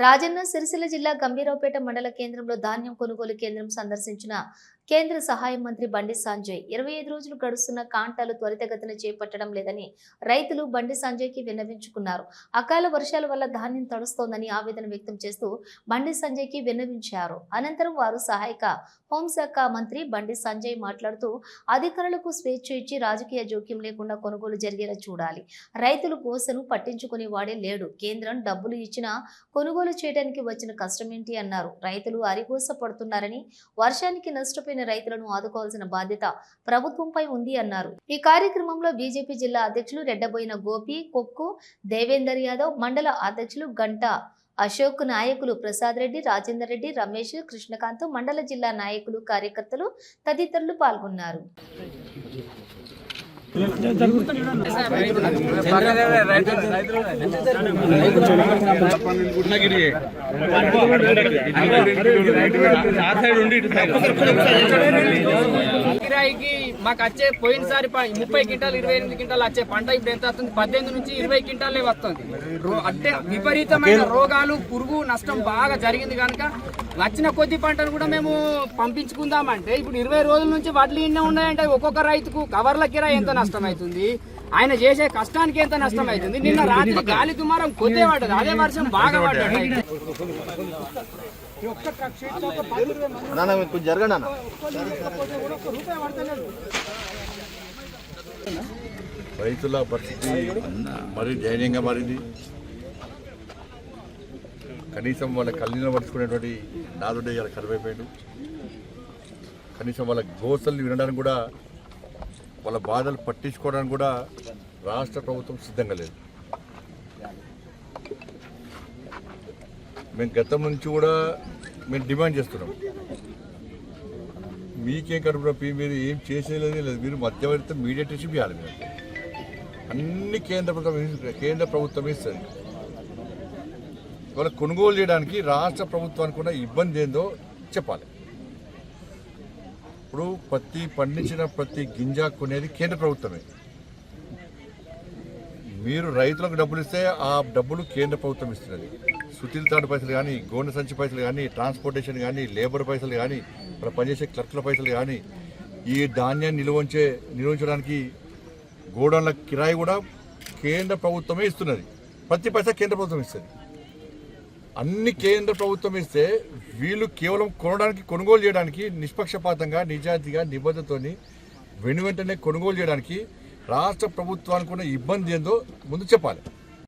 రాజన్న సిరిసిల్ల జిల్లా గంభీరావుపేట మండల కేంద్రంలో ధాన్యం కొనుగోలు కేంద్రం సందర్శించిన కేంద్ర సహాయ మంత్రి బండి సంజయ్ 25 రోజులు గడుస్తున్న కాంటాలు త్వరితగతిన చేపట్టడం లేదని రైతులు బండి సంజయ్కి విన్నవించుకున్నారు. అకాల వర్షాల వల్ల ధాన్యం తడుస్తోందని ఆవేదన వ్యక్తం చేస్తూ బండి సంజయ్కి విన్నవించారు. అనంతరం వారు సహాయక హోంశాఖ మంత్రి బండి సంజయ్ మాట్లాడుతూ అధికారులకు స్వేచ్ఛ ఇచ్చి రాజకీయ జోక్యం లేకుండా కొనుగోలు జరిగేలా చూడాలి. రైతులు కోసను పట్టించుకునే వాడే లేడు. కేంద్రం డబ్బులు ఇచ్చినా కొనుగోలు చేయడానికి వచ్చిన కష్టమేంటి అన్నారు. రైతులు అరిగోస పడుతున్నారని, వర్షానికి నష్టపోయిన రైతులను ఆదుకోవాల్సిన బాధ్యత ప్రభుత్వంపై ఉంది అన్నారు. ఈ కార్యక్రమంలో బీజేపీ జిల్లా అధ్యక్షులు రెడ్డబోయిన గోపి, కొక్కు దేవేందర్ యాదవ్, మండల అధ్యక్షులు గంట అశోక్, నాయకులు ప్రసాద్ రెడ్డి, రాజేందర్ రెడ్డి, రమేష్, కృష్ణకాంత్, మండల జిల్లా నాయకులు, కార్యకర్తలు తదితరులు పాల్గొన్నారు. కిరాయికి మాకు వచ్చే పోయినసారి 30 క్వింటాలు 28 క్వింటాలు వచ్చే పంట ఇప్పుడు ఎంత వస్తుంది? 18 నుంచి 20 క్వింటాలే వస్తుంది. అంటే విపరీతమైన రోగాలు, పురుగు నష్టం బాగా జరిగింది కనుక వచ్చిన కొద్ది పంటను కూడా మేము పంపించుకుందామంటే ఇప్పుడు 20 రోజుల నుంచి వడ్లు ఇన్నే ఉన్నాయంటే ఒక్కొక్క రైతుకు కవర్ల కిరాయి ఎంత నష్టం అవుతుంది, ఆయన చేసే కష్టానికి ఎంత నష్టం అవుతుంది. నిన్న రాత్రి గాలి దుమారం కొద్దే పడ్డది, అదే వర్షం బాగా పడ్డది. రైతుల పరిస్థితి మరీ దయనీయంగా మారింది. కనీసం వాళ్ళ కళ్ళీలో పడుచుకునేటువంటి నాదుడే ఇలా కరువైపోయాడు. కనీసం వాళ్ళ గోసల్ని వినడానికి కూడా, వాళ్ళ బాధలు పట్టించుకోవడానికి కూడా రాష్ట్ర ప్రభుత్వం సిద్ధంగా లేదు. మేము గతం నుంచి కూడా మేము డిమాండ్ చేస్తున్నాం, మీకేం కడుపు మీరు ఏం చేసేది లేదు, మీరు మధ్యవర్తి మీడియేటర్షిప్ ఇవ్వాలి. మీరు అన్ని కేంద్ర ప్రభుత్వం ఇస్తుంది. ఇవాళ కొనుగోలు చేయడానికి రాష్ట్ర ప్రభుత్వానికి కూడా ఇబ్బంది ఏందో చెప్పాలి. ఇప్పుడు పండించిన ప్రతి గింజ కొనేది కేంద్ర ప్రభుత్వమే. మీరు రైతులకు డబ్బులు ఇస్తే ఆ డబ్బులు కేంద్ర ప్రభుత్వం ఇస్తున్నది. సుతీల తాడు పైసలు కానీ, గోనె సంచి పైసలు కానీ, ట్రాన్స్పోర్టేషన్ కానీ, లేబర్ పైసలు కానీ, ఇక్కడ పనిచేసే క్లర్క్ల పైసలు కానీ, ఈ ధాన్యాన్ని నిల్వించడానికి గోడౌన్ల కిరాయి కూడా కేంద్ర ప్రభుత్వమే ఇస్తున్నది. ప్రతి పైసా కేంద్ర ప్రభుత్వం ఇస్తుంది. అన్ని కేంద్ర ప్రభుత్వం ఇస్తే వీళ్ళు కేవలం కొనుగోలు చేయడానికి నిష్పక్షపాతంగా, నిజాయితీగా, నిబద్ధతతోని వెంటనే కొనుగోలు చేయడానికి రాష్ట్ర ప్రభుత్వానికి ఉన్న ఇబ్బంది ఏందో ముందు చెప్పాలి.